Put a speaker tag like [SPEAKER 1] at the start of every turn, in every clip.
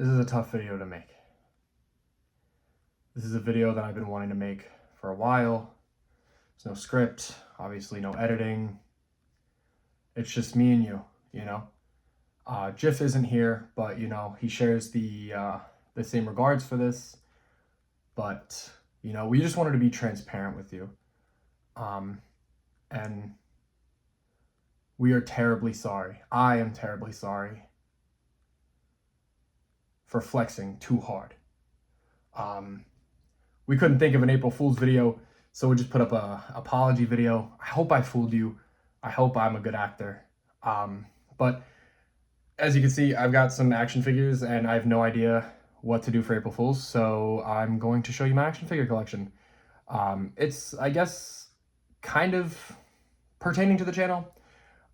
[SPEAKER 1] This is a tough video to make. This is a video that I've been wanting to make for a while. There's no script, obviously no editing. It's just me and you know? Jiff isn't here, but he shares the same regards for this. But, we just wanted to be transparent with you. And we are terribly sorry. I am terribly sorry for flexing too hard. We couldn't think of an April Fool's video, so we just put up a apology video. I hope I fooled you. I hope I'm a good actor. But as you can see, I've got some action figures and I have no idea what to do for April Fool's, so I'm going to show you my action figure collection. It's, I guess, kind of pertaining to the channel.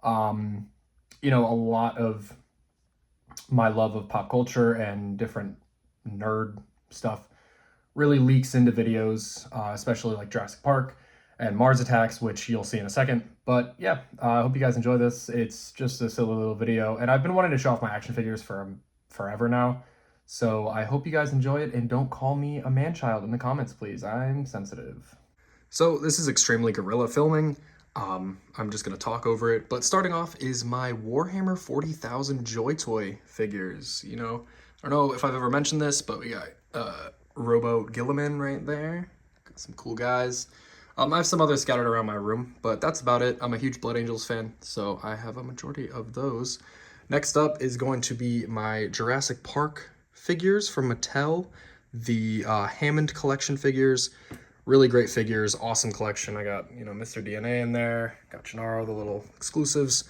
[SPEAKER 1] A lot of my love of pop culture and different nerd stuff really leaks into videos, especially like Jurassic Park and Mars Attacks, which you'll see in a second. But yeah, I hope you guys enjoy this. It's just a silly little video, and I've been wanting to show off my action figures for forever now. So I hope you guys enjoy it, and don't call me a man-child in the comments, please. I'm sensitive. So this is extremely guerrilla filming. I'm just gonna talk over it, but starting off is my Warhammer 40,000 Joy Toy figures. I don't know if I've ever mentioned this, but we got Robo Gilliman right there. Got some cool guys. I have some others scattered around my room, but that's about it. I'm a huge Blood Angels fan, so I have a majority of those. Next up is going to be my Jurassic Park figures from Mattel, the Hammond collection figures. Really great figures, awesome collection. I got, Mr. DNA in there, got Gennaro, the little exclusives.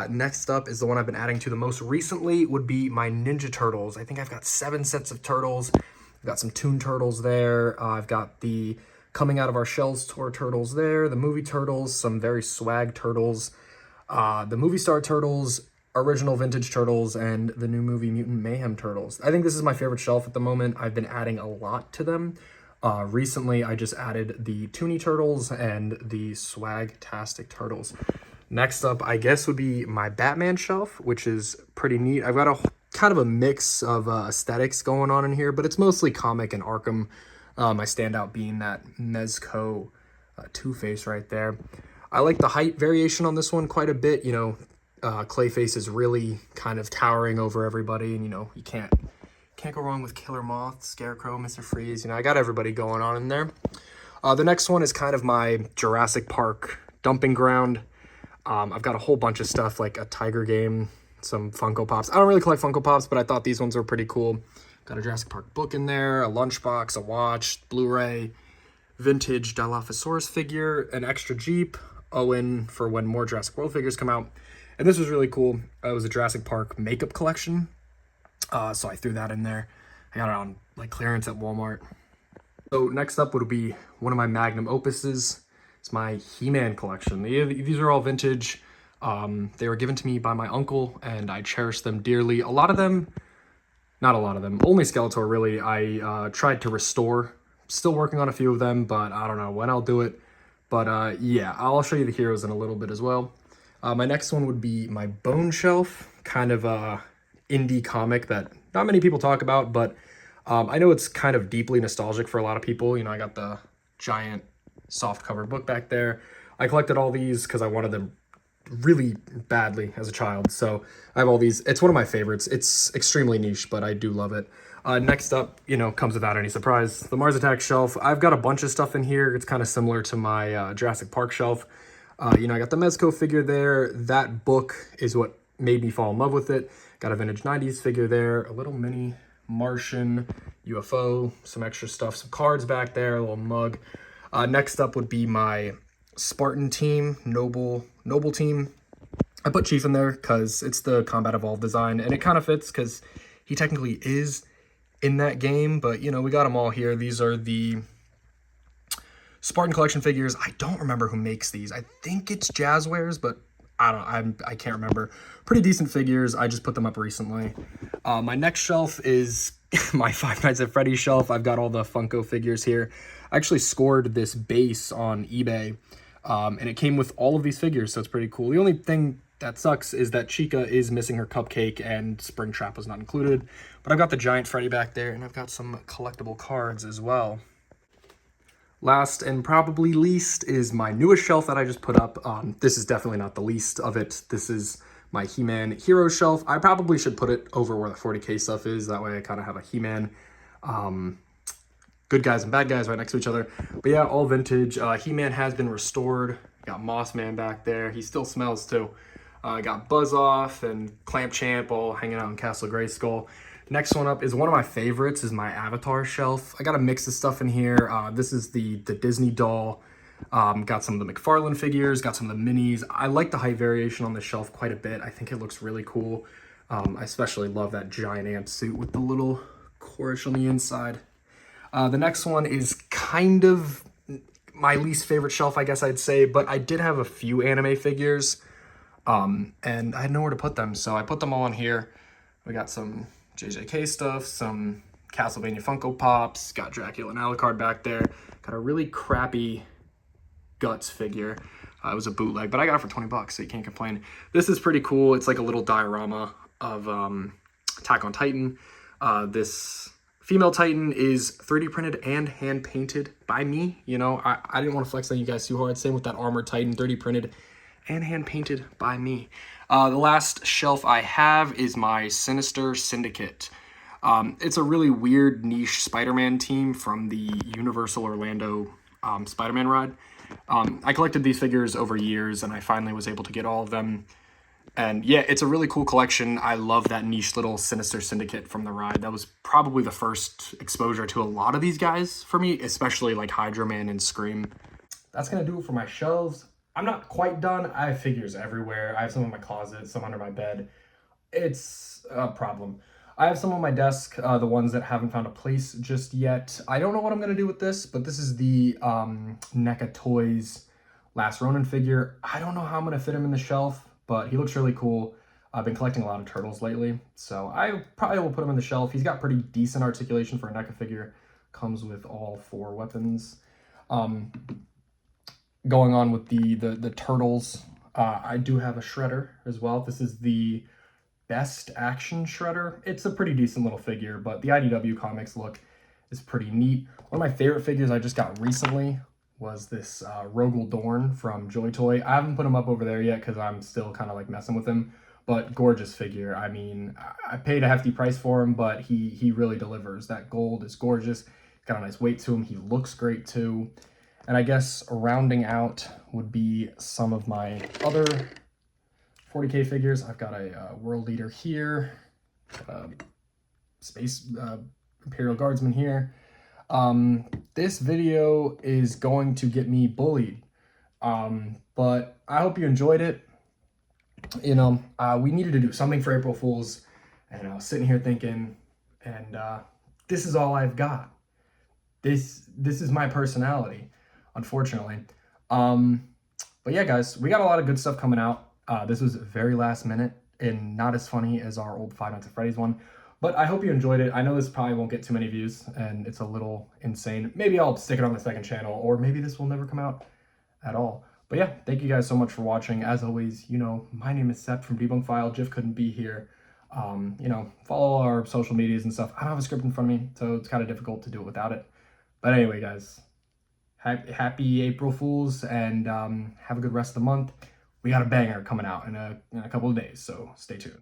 [SPEAKER 1] Next up is the one I've been adding to the most recently would be my Ninja Turtles. I think I've got 7 sets of turtles. I've got some Toon Turtles there. I've got the Coming Out of Our Shells tour turtles there, the movie turtles, some very swag turtles, the movie star turtles, original vintage turtles, and the new movie Mutant Mayhem turtles. I think this is my favorite shelf at the moment. I've been adding a lot to them. Recently, I just added the Toonie Turtles and the Swag-tastic Turtles. Next up, I guess, would be my Batman shelf, which is pretty neat. I've got a kind of a mix of aesthetics going on in here, but it's mostly comic and Arkham. My standout being that Mezco Two-Face right there. I like the height variation on this one quite a bit. Clayface is really kind of towering over everybody, and you can't go wrong with Killer Moth, Scarecrow, Mr. Freeze. I got everybody going on in there. The next one is kind of my Jurassic Park dumping ground. I've got a whole bunch of stuff like a Tiger Game, some Funko Pops. I don't really collect Funko Pops, but I thought these ones were pretty cool. Got a Jurassic Park book in there, a lunchbox, a watch, Blu-ray, vintage Dilophosaurus figure, an extra Jeep, Owen for when more Jurassic World figures come out. And this was really cool. It was a Jurassic Park makeup collection. So I threw that in there. I got it on clearance at Walmart. So next up would be one of my magnum opuses. It's my He-Man collection. These are all vintage. They were given to me by my uncle, and I cherish them dearly. Not a lot of them, only Skeletor really. I tried to restore. Still working on a few of them, but I don't know when I'll do it. But yeah, I'll show you the heroes in a little bit as well. My next one would be my Bone Shelf, kind of indie comic that not many people talk about, but I know it's kind of deeply nostalgic for a lot of people. I got the giant soft cover book back there. I collected all these because I wanted them really badly as a child, so I have all these. It's one of my favorites. It's extremely niche, but I do love it. Next up, comes without any surprise, the Mars Attacks shelf. I've got a bunch of stuff in here. It's kind of similar to my Jurassic Park shelf. I got the Mezco figure there. That book is what made me fall in love with it. Got a vintage 90s figure there, a little mini Martian UFO, some extra stuff, some cards back there, a little mug. Next up would be my Spartan team, Noble team. I put Chief in there because it's the Combat Evolved design, and it kind of fits because he technically is in that game, but we got them all here. These are the Spartan collection figures. I don't remember who makes these. I think it's Jazzwares, but I can't remember. Pretty decent figures. I just put them up recently. My next shelf is my Five Nights at Freddy's shelf. I've got all the Funko figures here. I actually scored this base on eBay, and it came with all of these figures, so it's pretty cool. The only thing that sucks is that Chica is missing her cupcake and Springtrap was not included. But I've got the giant Freddy back there, and I've got some collectible cards as well. Last and probably least is my newest shelf that I just put up. This is definitely not the least of it. This is my He-Man Hero shelf. I probably should put it over where the 40K stuff is. That way I kind of have a He-Man good guys and bad guys right next to each other. But yeah, all vintage. He-Man has been restored. Got Moss Man back there. He still smells too. Got Buzz Off and Clamp Champ all hanging out in Castle Grayskull. Next one up is one of my favorites, is my Avatar shelf. I got a mix of stuff in here. This is the Disney doll. Got some of the McFarlane figures, got some of the minis. I like the height variation on the shelf quite a bit. I think it looks really cool. I especially love that giant ant suit with the little Korish on the inside. The next one is kind of my least favorite shelf, I guess I'd say, but I did have a few anime figures, and I had nowhere to put them, so I put them all in here. We got some JJK stuff, some Castlevania Funko Pops, got Dracula and Alucard back there, got a really crappy Guts figure. It was a bootleg, but I got it for 20 bucks, so you can't complain. This is pretty cool. It's like a little diorama of Attack on Titan. This female Titan is 3D printed and hand painted by me. You know, I didn't want to flex on you guys too hard. Same with that Armored Titan, 3D printed and hand painted by me. The last shelf I have is my Sinister Syndicate. It's a really weird niche Spider-Man team from the Universal Orlando Spider-Man ride. I collected these figures over years, and I finally was able to get all of them. And yeah, it's a really cool collection. I love that niche little Sinister Syndicate from the ride. That was probably the first exposure to a lot of these guys for me, especially like Hydro Man and Scream. That's going to do it for my shelves. I'm not quite done. I have figures everywhere. I have some in my closet, some under my bed. It's a problem. I have some on my desk, the ones that haven't found a place just yet. I don't know what I'm going to do with this, but this is the NECA Toys Last Ronin figure. I don't know how I'm going to fit him in the shelf, but he looks really cool. I've been collecting a lot of turtles lately, so I probably will put him in the shelf. He's got pretty decent articulation for a NECA figure. Comes with all 4 weapons. Going on with the turtles, I do have a Shredder as well. This is the Best Action Shredder. It's a pretty decent little figure, but the IDW Comics look is pretty neat. One of my favorite figures I just got recently was this Rogel Dorn from Joy Toy. I haven't put him up over there yet because I'm still kind of like messing with him, but gorgeous figure. I mean, I paid a hefty price for him, but he really delivers. That gold is gorgeous. Got a nice weight to him. He looks great too. And I guess rounding out would be some of my other 40K figures. I've got a World Leader here, Space Imperial Guardsman here. This video is going to get me bullied, but I hope you enjoyed it. You know, we needed to do something for April Fools, and I was sitting here thinking, and this is all I've got. This is my personality, unfortunately. But yeah, guys, we got a lot of good stuff coming out. This was very last minute and not as funny as our old Five Nights at Freddy's one, but I hope you enjoyed it. I know this probably won't get too many views and it's a little insane. Maybe I'll stick it on the second channel, or maybe this will never come out at all. But yeah, thank you guys so much for watching. As always, you know, my name is Sept from Debunk File. Jiff couldn't be here. You know, follow our social medias and stuff. I don't have a script in front of me, so it's kind of difficult to do it without it. But anyway, guys, happy April Fools, and have a good rest of the month. We got a banger coming out in a couple of days, so stay tuned.